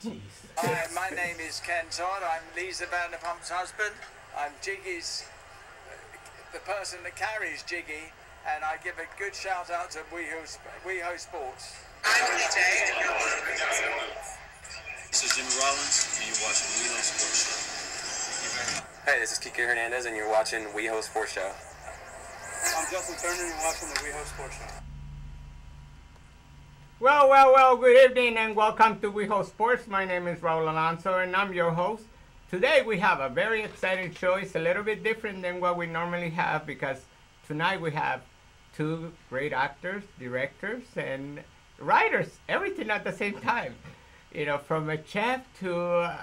Jeez. Hi, my name is Ken Todd. I'm Lisa Vanderpump's husband. I'm Jiggy's, the person that carries Jiggy, and I give a good shout out to Weho Sports. This is Jimmy Rollins, and you're watching Weho Sports Show. Hey, this is Kiki Hernandez, and you're watching Weho Sports Show. I'm Justin Turner, and you're watching the Weho Sports Show. Well, good evening and welcome to Weho Sports. My name is Raul Alonso and I'm your host. Today we have a very exciting show. It's a little bit different than what we normally have because tonight we have two great actors, directors, and writers, everything at the same time. You know, from a chef to,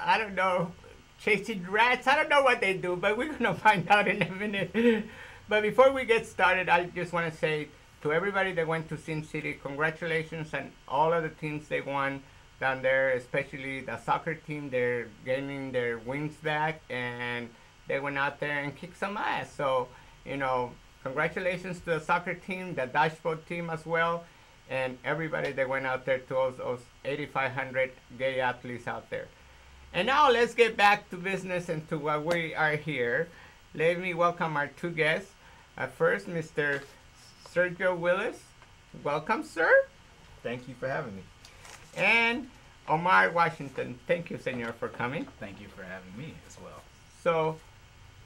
I don't know, chasing rats. I don't know what they do, but we're going to find out in a minute. But before we get started, I just want to say to everybody that went to Sin City, congratulations on all of the teams they won down there, especially the soccer team. They're gaining their wins back, and they went out there and kicked some ass. So, you know, congratulations to the soccer team, the dashboard team as well, and everybody that went out there to those 8,500 gay athletes out there. And now let's get back to business and to what we are here. Let me welcome our two guests. First, Mr. Sergio Willis. Welcome, sir. Thank you for having me. And Omari Washington. Thank you, senor, for coming. Thank you for having me as well. So,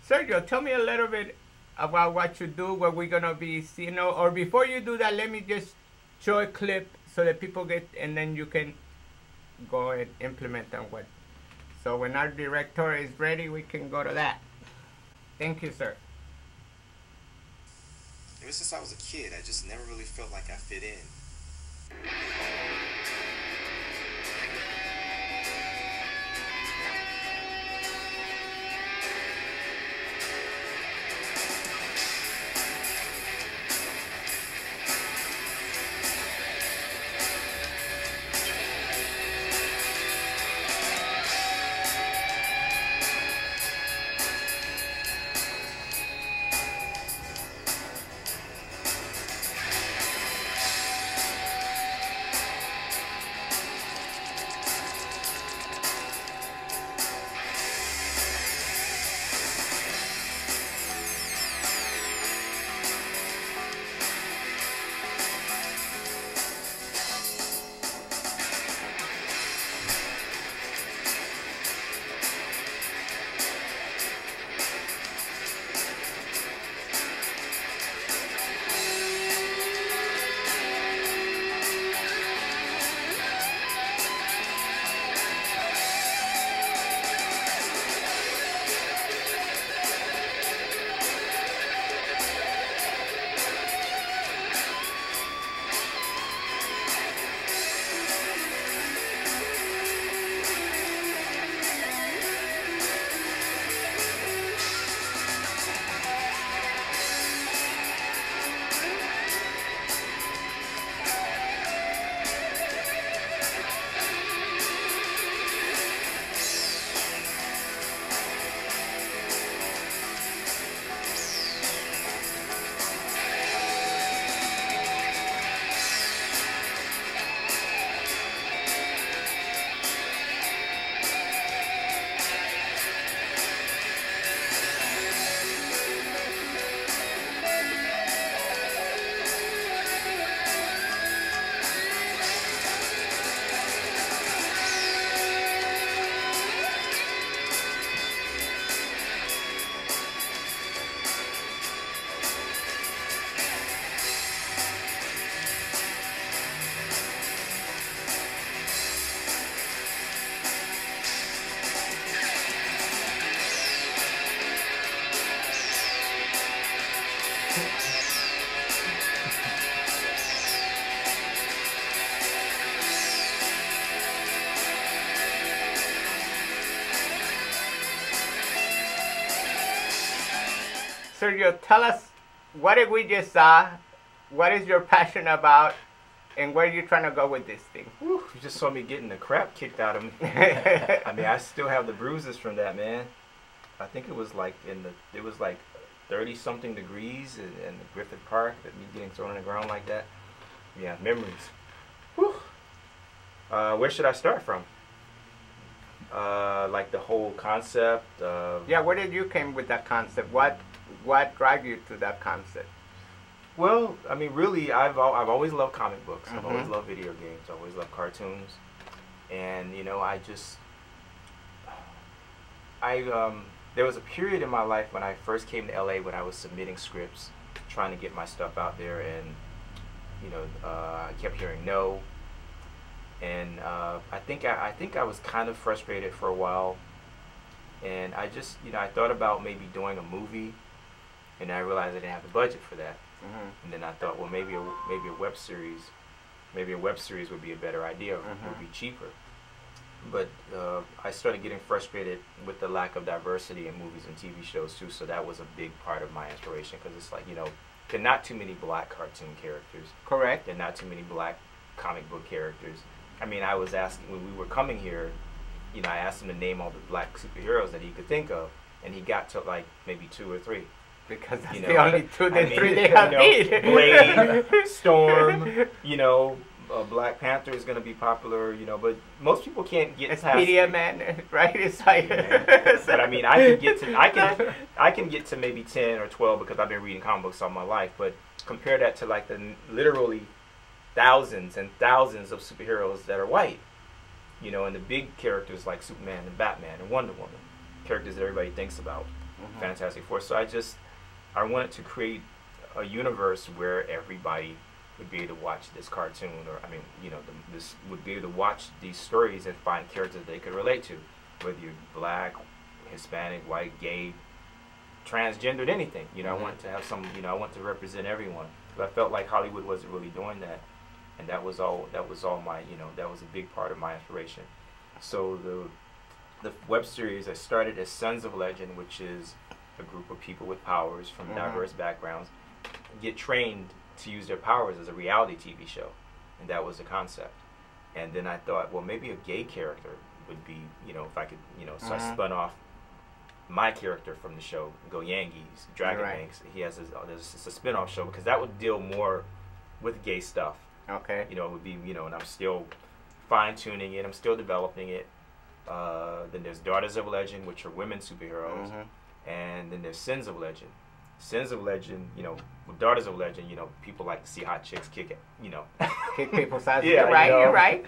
Sergio, tell me a little bit about what you do, what we're going to be seeing. Or before you do that, let me just show a clip so that people get, and then you can go and implement on what. So when our director is ready, we can go to that. Thank you, sir. Ever since I was a kid, I just never really felt like I fit in. Sergio, tell us, what did we just saw? What is your passion about? And where are you trying to go with this thing? Whew, you just saw me getting the crap kicked out of me. I mean, I still have the bruises from that, man. I think it was like 30-something degrees in Griffith Park, that me getting thrown on the ground like that. Yeah, memories. Whew. Where should I start from? like the whole concept. Yeah, where did you came with that concept? What drive you to that concept? Well, I mean, really, I've always loved comic books. I've Mm-hmm. always loved video games. I've always loved cartoons, and you know, there was a period in my life when I first came to LA when I was submitting scripts, trying to get my stuff out there, and you know, I kept hearing no, and I think I was kind of frustrated for a while, and I just, you know, I thought about maybe doing a movie, and I realized I didn't have the budget for that. Mm-hmm. And then I thought, well, maybe a web series would be a better idea. Mm-hmm. Would be cheaper. But I started getting frustrated with the lack of diversity in movies and TV shows too. So that was a big part of my inspiration, because it's like, you know, there are not too many black cartoon characters. Correct. There are not too many black comic book characters. I mean, I was asking when we were coming here, you know, I asked him to name all the black superheroes that he could think of, and he got to like maybe 2 or 3. Because that's You know, the only two, I mean, 3 they have you know, made. Blade, Storm, you know, Black Panther is going to be popular, you know, but most people can't get It's past Media Man, right? It's like, but I mean, I can get to maybe 10 or 12 because I've been reading comic books all my life. But compare that to like the literally thousands and thousands of superheroes that are white, you know, and the big characters like Superman and Batman and Wonder Woman, characters that everybody thinks about, Fantastic Four. So I wanted to create a universe where everybody would be able to watch this cartoon, or I mean, you know, this would be able to watch these stories and find characters they could relate to, whether you're black, Hispanic, white, gay, transgendered, anything. You know, I wanted to have some, you know, I want to represent everyone. But I felt like Hollywood wasn't really doing that, and that was all my, you know, that was a big part of my inspiration. So the web series I started as Sons of Legend, which is a group of people with powers from diverse backgrounds get trained to use their powers as a reality TV show, and that was the concept. And then I thought, well, maybe a gay character would be, you know, if I could, you know, so I spun off my character from the show, Go Yankees, Dragon Banks. He has it's a spin-off show, because that would deal more with gay stuff. okay. You know, it would be, you know, and I'm still fine-tuning it, I'm still developing it. Then there's Daughters of Legend, which are women superheroes, and then there's Sins of Legend. Sins of Legend, you know, with Daughters of Legend, you know, people like to see hot chicks kick it, you know. Kick people's ass. Yeah, You're right, you know, you're right.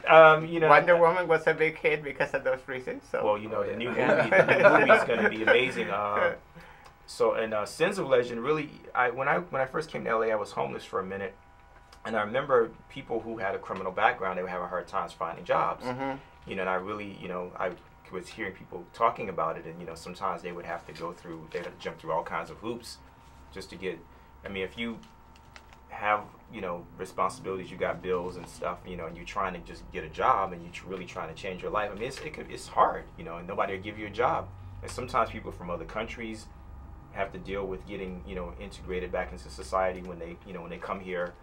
You know, Wonder Woman was a big hit because of those reasons. So. well, you know, the new movie is going to be amazing. So, and Sins of Legend, really, when I first came to LA, I was homeless for a minute, and I remember people who had a criminal background, they would have a hard time finding jobs. You know, and I really, you know, I was hearing people talking about it, and you know, sometimes they would have to they had to jump through all kinds of hoops just to get. I mean, if you have, you know, responsibilities, you got bills and stuff, you know, and you're trying to just get a job, and you're really trying to change your life. I mean, it's hard, you know, and nobody will give you a job. And sometimes people from other countries have to deal with getting, you know, integrated back into society when they, you know, when they come here.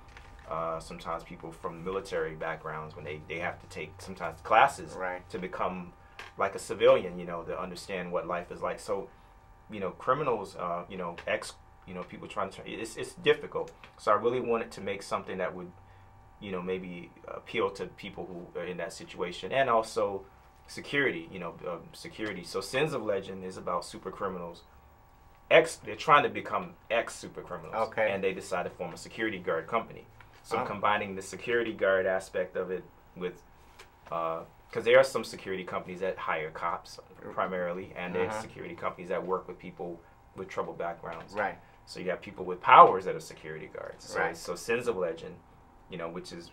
Sometimes people from military backgrounds, when they have to take sometimes classes to become like a civilian, you know, to understand what life is like. So, you know, criminals, you know, people trying to, it's difficult. So I really wanted to make something that would, you know, maybe appeal to people who are in that situation, and also security, you know, security. So Sins of Legend is about super criminals. They're trying to become super criminals, and they decide to form a security guard company. So I'm combining the security guard aspect of it with, because there are some security companies that hire cops primarily, and there's security companies that work with people with troubled backgrounds. Right. So you have people with powers that are security guards. So, Right. So Sins of Legend, you know, which is,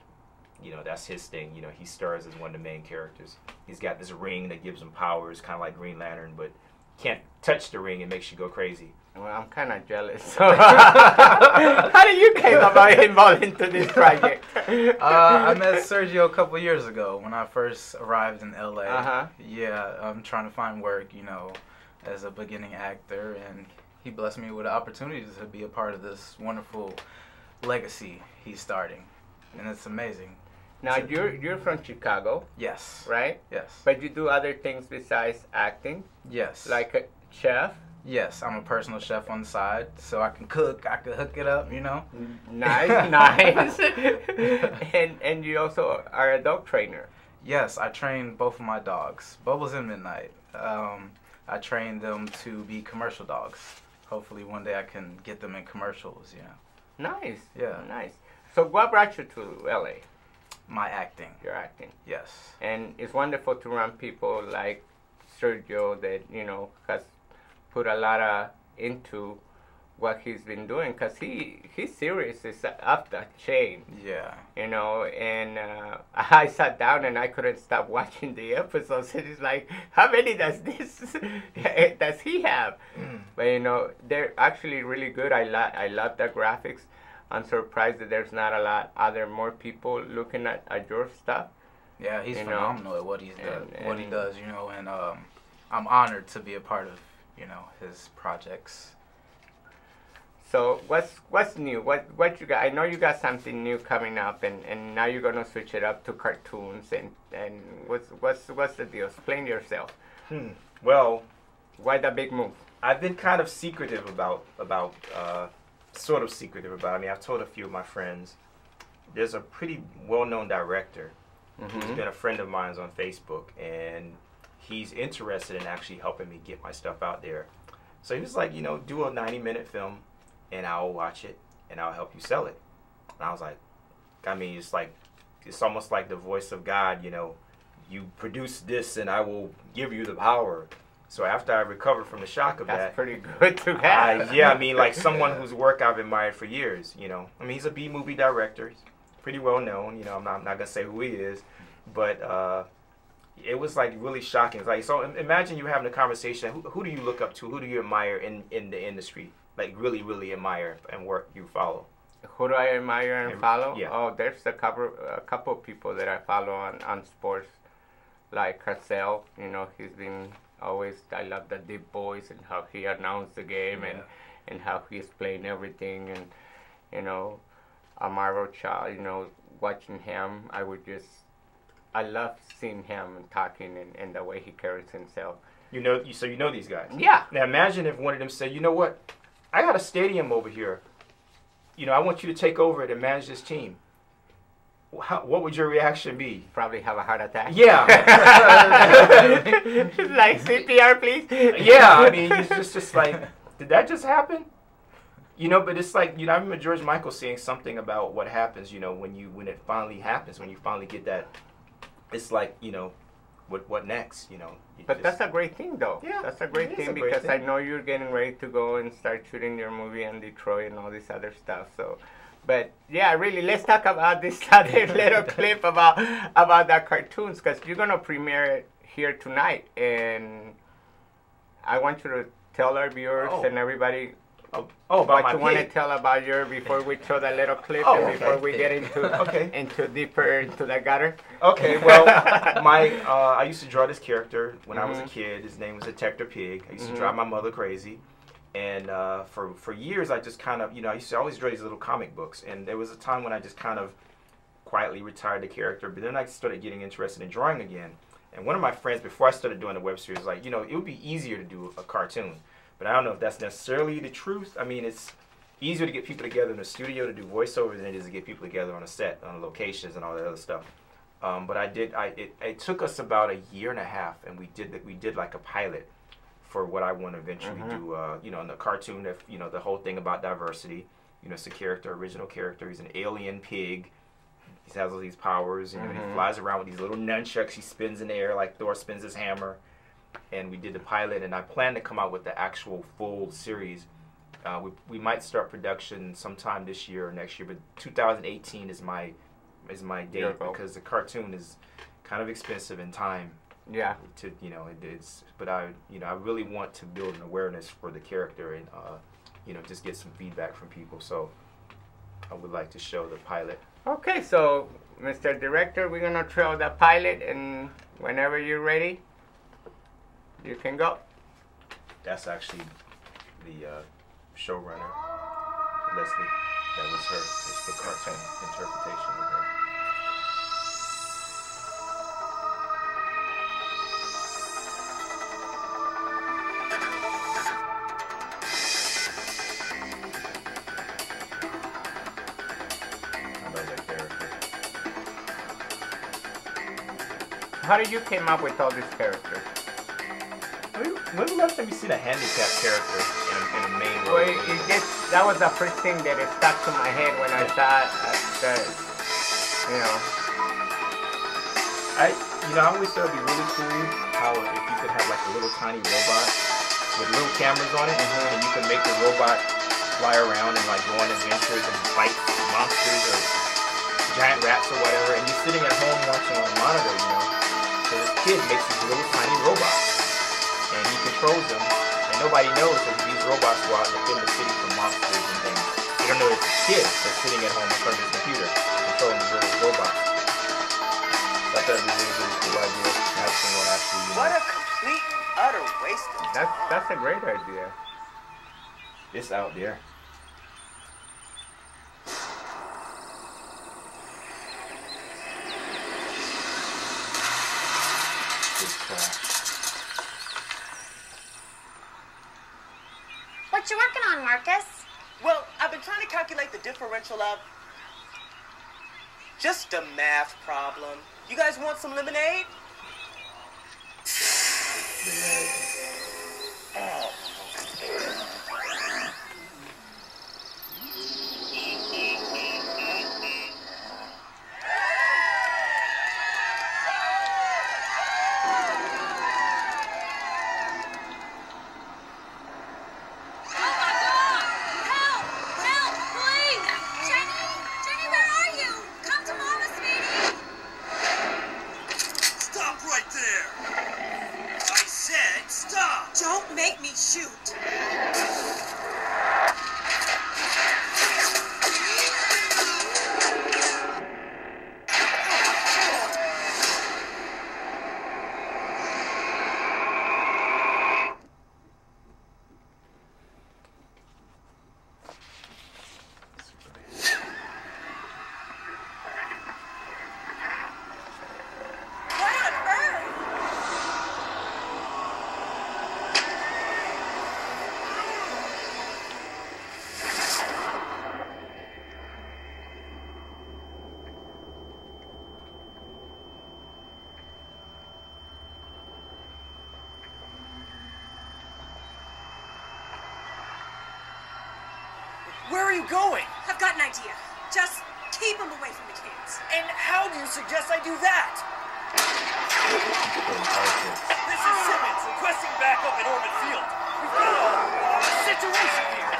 you know, that's his thing. You know, he stars as one of the main characters. He's got this ring that gives him powers, kind of like Green Lantern, but can't touch the ring. It makes you go crazy. Well, I'm kind of jealous. So how do you came about involved into this project? I met Sergio a couple years ago when I first arrived in LA. Yeah, I'm trying to find work, you know, as a beginning actor, and he blessed me with the opportunity to be a part of this wonderful legacy he's starting, and it's amazing. Now you're from Chicago. Yes. Right? Yes. But you do other things besides acting? Yes. Like a chef? Yes, I'm a personal chef on the side, so I can cook, I can hook it up, you know. Nice, nice. And you also are a dog trainer. Yes, I trained both of my dogs, Bubbles and Midnight. I trained them to be commercial dogs. Hopefully one day I can get them in commercials, you know. Nice. Yeah. Nice. So what brought you to LA? My acting. Your acting. Yes. And it's wonderful to run people like Sergio that, you know, has put a lot into what he's been doing, because he's serious. It's up the chain. Yeah. You know, and I sat down and I couldn't stop watching the episodes. And it's like, how many does he have? But you know, they're actually really good. I love the graphics. I'm surprised that there's not a lot more people looking at your stuff. Yeah, he's phenomenal at what he does, you know, and I'm honored to be a part of, you know, his projects. So what's new? What you got? I know you got something new coming up, and now you're gonna switch it up to cartoons. And what's the deal? Explain yourself. Well, why the big move? I've been kind of secretive about sort of secretive about. I mean, I've told a few of my friends. There's a pretty well-known director who's been a friend of mine on Facebook, and he's interested in actually helping me get my stuff out there. So he was like, you know, do a 90-minute film, and I'll watch it, and I'll help you sell it. And I was like, I mean, it's almost like the voice of God, you know, you produce this, and I will give you the power. So after I recovered from the shock of that's pretty good to have. Yeah, I mean, like someone whose work I've admired for years, you know. I mean, he's a B-movie director. He's pretty well known, you know. I'm not going to say who he is, but it was like really shocking. It's like, so imagine you having a conversation. Who do you look up to? Who do you admire in the industry? Like really, really admire and work you follow? Who do I admire and follow? Yeah. Oh, there's a couple of people that I follow on sports, like Carcel. You know, he's been always. I love the deep voice and how he announced the game and how he's playing everything, and you know, Omari, you know, watching him, I love seeing him and talking and the way he carries himself. You know, so you know these guys. Yeah. Now imagine if one of them said, you know what, I got a stadium over here. You know, I want you to take over it and manage this team. What would your reaction be? Probably have a heart attack. Yeah. Like CPR, please. Yeah, I mean, it's just like, did that just happen? You know, but it's like, you know, I remember George Michael saying something about what happens, you know, when it finally happens, when you finally get that. It's like, you know, what next, you know? But that's a great thing, though. Yeah, that's a great thing because I know you're getting ready to go and start shooting your movie in Detroit and all this other stuff. So, but yeah, really, let's talk about this other little clip about the cartoons, because you're gonna premiere it here tonight, and I want you to tell our viewers and everybody. What you want to tell about before we show that little clip and before we get into deeper into the gutter. Okay, well, I used to draw this character when I was a kid. His name was Detective Pig. I used to drive my mother crazy, and for years I just kind of, you know, I used to always draw these little comic books, and there was a time when I just kind of quietly retired the character, but then I started getting interested in drawing again. And one of my friends, before I started doing the web series, was like, you know, it would be easier to do a cartoon. But I don't know if that's necessarily the truth. I mean, it's easier to get people together in the studio to do voiceovers than it is to get people together on a set, on locations, and all that other stuff. But it took us about a year and a half, and we did like a pilot for what I want to eventually do. You know, in the cartoon, you know, the whole thing about diversity. You know, it's a character, original character. He's an alien pig. He has all these powers. You know, he flies around with these little nunchucks. He spins in the air like Thor spins his hammer. And we did the pilot, and I plan to come out with the actual full series. We might start production sometime this year or next year, but 2018 is my date because the cartoon is kind of expensive in time. Yeah. To, you know, it's, but I really want to build an awareness for the character and you know, just get some feedback from people. So I would like to show the pilot. Okay, so Mr. Director, we're gonna show the pilot, and whenever you're ready, you can go. That's actually the showrunner, Leslie. That was her. It's the cartoon interpretation of her. I love that character. how did you came up with all these characters? When was the last time you seen a handicapped character in a main role? Well, that was the first thing that stuck to my head when I saw the, you know. I always thought it'd be really cool how if you could have like a little tiny robot with little cameras on it, and you can make the robot fly around and like go on adventures and fight monsters or giant rats or whatever, and you're sitting at home watching on a monitor, you know. So this kid makes these little tiny robots, and he controls them, and nobody knows that these robots go out and defend the city from monsters and things. They don't know it's a kid that's sitting at home in front of his computer controlling these little robots. So I thought it'd be a really cool idea to have someone actually. What a complete and utter waste of time. That's a great idea. It's out there. What you working on, Marcus? Well, I've been trying to calculate the differential of just a math problem. You guys want some lemonade? Oh. Don't make me shoot. Where are you going? I've got an idea. Just keep them away from the kids. And how do you suggest I do that? This is Simmons requesting backup in Orbit Field. We've got a situation here.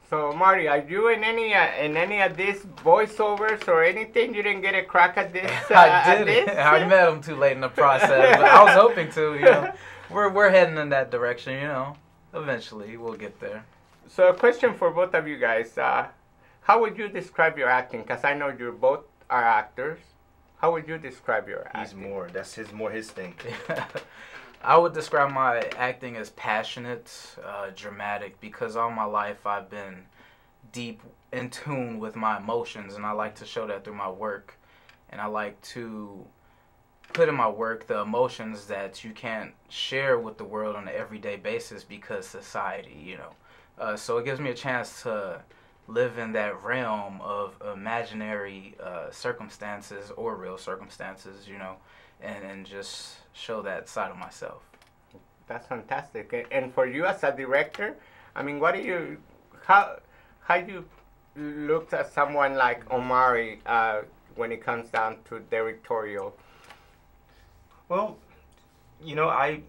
So, Omari, are you in any of these voiceovers or anything? You didn't get a crack at this? I didn't. I met him too late in the process, but I was hoping to. You know, we're heading in that direction. You know, eventually we'll get there. So, a question for both of you guys: how would you describe your acting? Because I know you both are actors. How would you describe your acting? That's his thing. I would describe my acting as passionate, dramatic, because all my life I've been deep in tune with my emotions, and I like to show that through my work. And I like to put in my work the emotions that you can't share with the world on an everyday basis because society, you know. So it gives me a chance to live in that realm of imaginary circumstances or real circumstances, you know, and just show that side of myself. That's fantastic. And for you as a director, I mean, what do you, how you look at someone like Omari when it comes down to directorial? Well, you know, I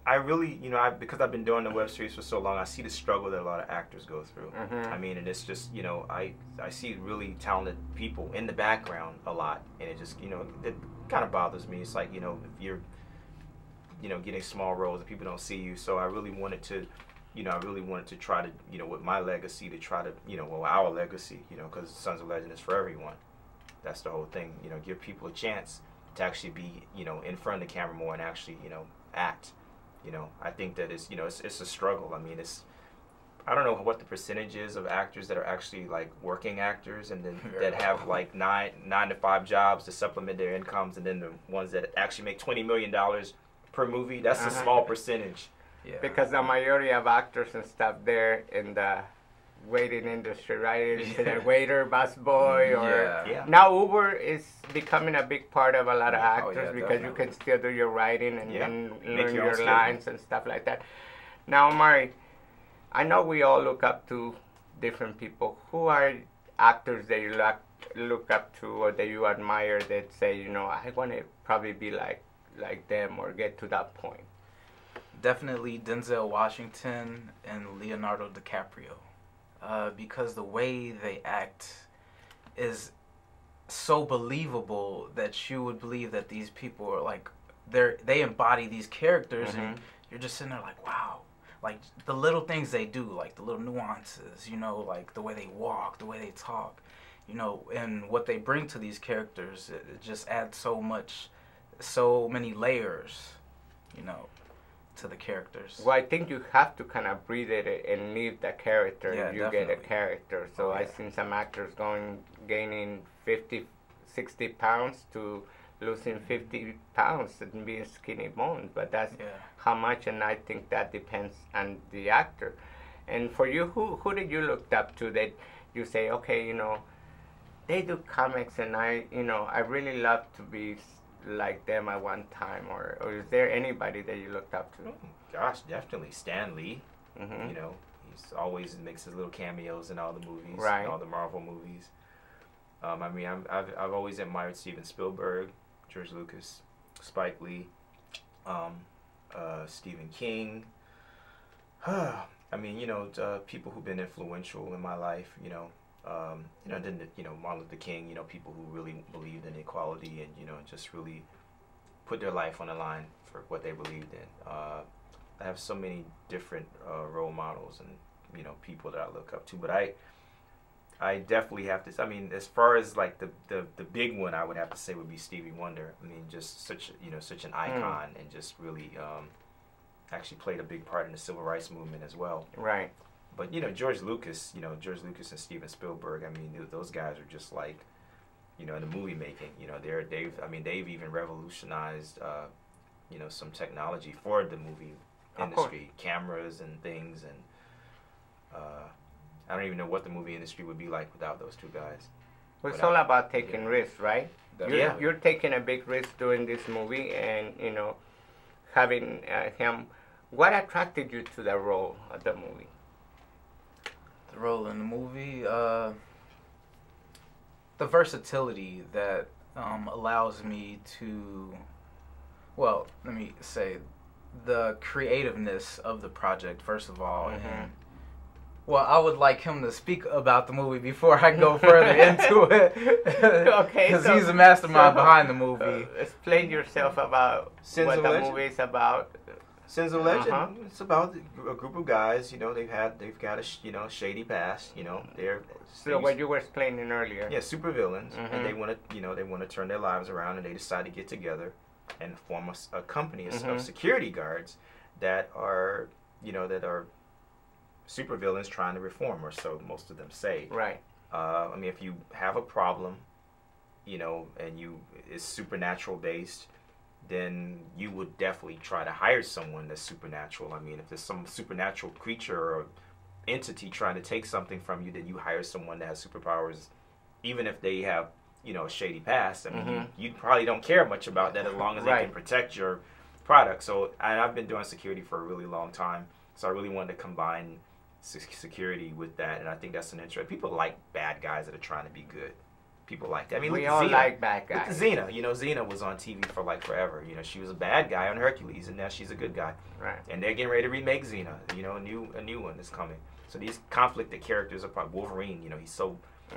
really, you know, because I've been doing the web series for so long, I see the struggle that a lot of actors go through. I mean, and it's just, you know, I see really talented people in the background a lot, and it just, you know, it kind of bothers me. It's like, you know, if you're, you know, getting small roles and people don't see you. So I really wanted to you know, I really wanted to try to, you know, with my legacy, to try to, you know, well, our legacy, you know, because Sons of Legend is for everyone. That's the whole thing, you know, give people a chance to actually be, you know, in front of the camera more and actually, you know, act. You know, I think that it's, you know, it's a struggle. I mean, I don't know what the percentage is of actors that are actually like working actors and then that have like nine to 5 jobs to supplement their incomes, and then the ones that actually make $20 million per movie. That's a small percentage. Yeah. Because the majority of actors and stuff, they're in the waiting industry, right? It's a waiter, busboy, or now Uber is becoming a big part of a lot of actors because definitely. You can still do your writing and then learn your lines and stuff like that. Now, Omari, I know we all look up to different people. Who are actors that you look up to or that you admire that say, you know, I want to probably be like them or get to that point? Definitely Denzel Washington and Leonardo DiCaprio. Because the way they act is so believable that you would believe that these people are like, they embody these characters, and you're just sitting there like, wow. Like the little things they do, like the little nuances, you know, like the way they walk, the way they talk, you know, and what they bring to these characters, it just adds so many layers, you know, to the characters. Well, I think you have to kind of breathe it and leave the character. Yeah, you definitely. Get a character. So I've seen some actors gaining 50, 60 pounds to losing 50 pounds and being skinny bones, but that's how much, and I think that depends on the actor. And for you, who did you look up to that you say, okay, you know, they do comics and I really love to be like them at one time, or is there anybody that you looked up to? Gosh, definitely Stan Lee. You know, he's always makes his little cameos in all the movies, right? All the Marvel movies. I mean, I've always admired Steven Spielberg, George Lucas, Spike Lee, Stephen King. I mean, you know, people who've been influential in my life. You know, then Martin Luther King. You know, people who really believed in equality and you know just really put their life on the line for what they believed in. I have so many different role models and you know people that I look up to, but I definitely have to. I mean, as far as like the big one, I would have to say would be Stevie Wonder. I mean, just such an icon and just really actually played a big part in the civil rights movement as well. Right. But you know, George Lucas and Steven Spielberg. I mean, those guys are just like, you know, in the movie making. You know, they've even revolutionized you know some technology for the movie industry, cameras and things and. I don't even know what the movie industry would be like without those two guys. Well, it's all about taking risks, right? You're taking a big risk doing this movie, and you know, having him. What attracted you to the role of the movie? The role in the movie, the versatility that allows me to. Well, let me say, the creativeness of the project first of all, and. Well, I would like him to speak about the movie before I go further into it. Okay, because he's a mastermind behind the movie. Explain yourself about what the movie is about. Sins of Legend. It's about a group of guys. You know, they've got a shady past. You know, they're what you were explaining earlier. Yeah, super villains, and they want to turn their lives around, and they decide to get together and form a company of security guards that are super villains trying to reform, or so most of them say. Right. I mean, if you have a problem, you know, and it's supernatural based, then you would definitely try to hire someone that's supernatural. I mean, if there's some supernatural creature or entity trying to take something from you, then you hire someone that has superpowers, even if they have, you know, a shady past. I mean, you probably don't care much about that as long as they can protect your product. So I've been doing security for a really long time, so I really wanted to combine security with that, and I think that's an interest. People like bad guys that are trying to be good. People like that. I mean, we all like bad guys. Look at Xena. You know, Xena was on TV for like forever. You know, she was a bad guy on Hercules, and now she's a good guy. Right. And they're getting ready to remake Xena. You know, a new one is coming. So these conflicted characters are probably Wolverine. You know,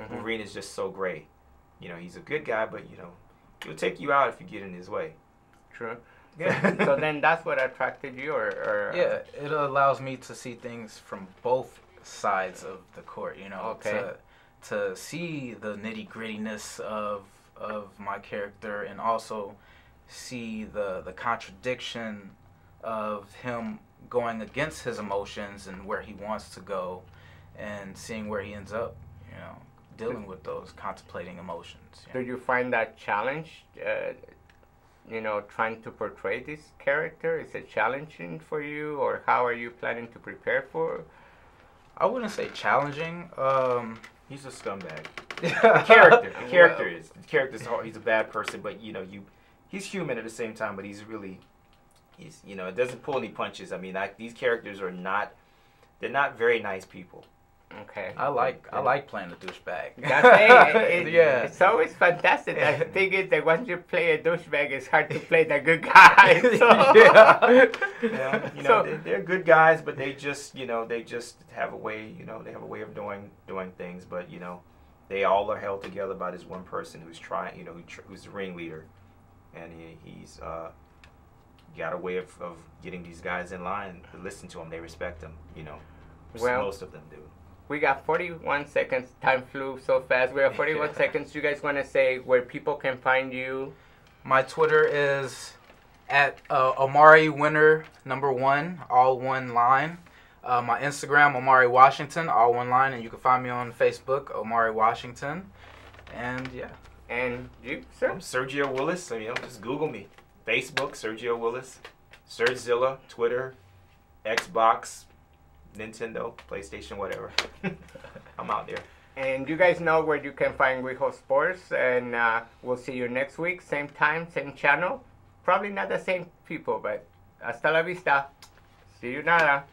Wolverine is just so gray. You know, he's a good guy, but you know, he'll take you out if you get in his way. True. So then that's what attracted you, or yeah, it allows me to see things from both sides of the court. You know, to see the nitty grittiness of my character, and also see the contradiction of him going against his emotions and where he wants to go, and seeing where he ends up, you know, dealing with those contemplating emotions. Do you find that challenge, you know, trying to portray this character? Is it challenging for you, or how are you planning to prepare for? I wouldn't say challenging. He's a scumbag. The character's hard. He's a bad person, but you know, he's human at the same time, but he's you know, it doesn't pull any punches. I mean, these characters are they're not very nice people. Okay. I like playing the douchebag. Yeah. It's always fantastic. The thing is that once you play a douchebag, it's hard to play the good guy. So. Yeah. You know, they're good guys, but they just, you know, they just have a way, you know, they have a way of doing things. But you know, they all are held together by this one person who's trying, you know, who's the ringleader, and he's got a way of getting these guys in line to listen to him. They respect him, you know. Well, most of them do. We got 41 seconds. Time flew so fast. We have 41 seconds. You guys want to say where people can find you? My Twitter is at Omari Winner #1, all one line. My Instagram, Omari Washington, all one line, and you can find me on Facebook, Omari Washington. And yeah. And you, sir? I'm Sergio Willis. So, you know, just Google me. Facebook, Sergio Willis. Sergzilla, Twitter, Xbox, Nintendo, PlayStation, whatever. I'm out there. And you guys know where you can find Weho Sports, and we'll see you next week, same time, same channel. Probably not the same people, but hasta la vista. See you nada.